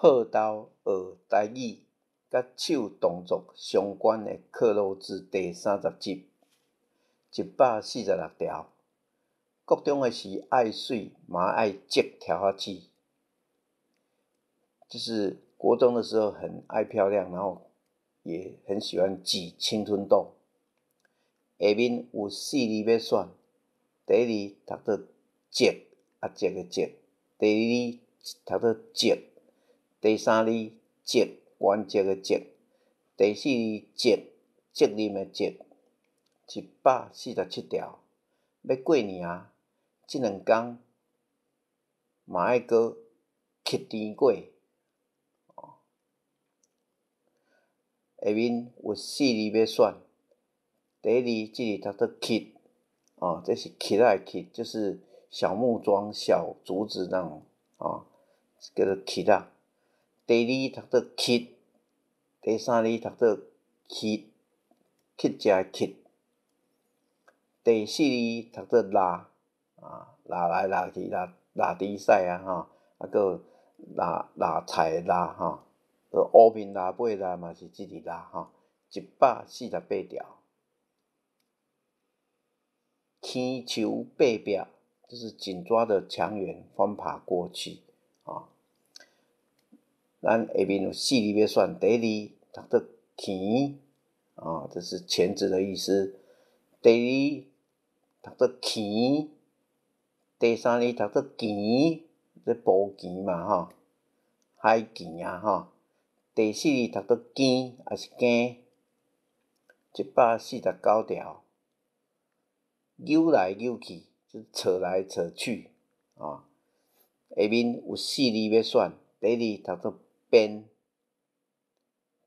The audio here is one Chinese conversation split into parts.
朴刀学台语甲手动作相关的课录至第30集，146条。国中的时爱水嘛爱织条仔纸，就是国中的时候很爱漂亮，然后也很喜欢挤青春痘。下面有4字要选，第一字读做织，织的织；第二字读做织；第三字织，原则的织；第四字责，责任的责。147条。要过年啊，这2天嘛爱搁乞甜粿。下面有4字要选，第一字这字读做乞，这是乞仔的乞，就是小木桩、小竹子那种，叫做乞仔。第二读做乞，第三字读做乞，乞食的乞。第四字读做拉，拉来拉去，拉猪屎啊，还拉菜的拉，乌面拉尾拉嘛是这字拉148条。轻球背表，就是紧抓着墙缘翻爬过去。咱下面有4字要选，第一字读做钱，这是钳子的意思。第二读做钱，第三字读做钱，这捕钱嘛，海钱啊，第四字读做羹，也是羹。149条。扭来扭去，就是扯来扯去。下面有4字要选，第一字读做编，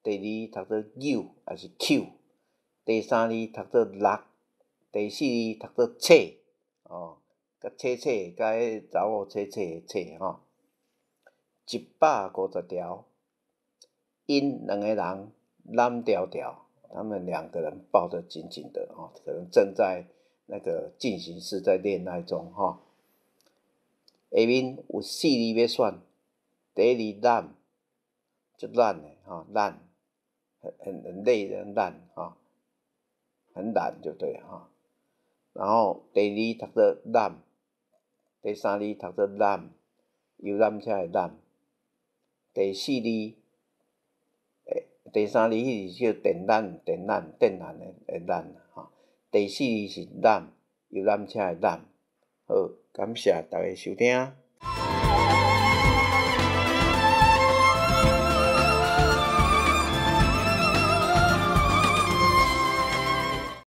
第二读做扭，也是扣。第三字读做落，第四字读做扯，甲扯，甲迄查某扯的扯。150条。因2个人揽条条，他们2个人抱得紧紧的，可能正在那个进行式，在恋爱中。下面有4字要选，第一字懒，就懒的，懒，很累的懒，很懒就对了。然后第二读做揽，第三字读做揽，游览车的揽。第四字，第三字迄字叫电缆的缆，第四字是揽，游览车的揽。好，感谢大家收听。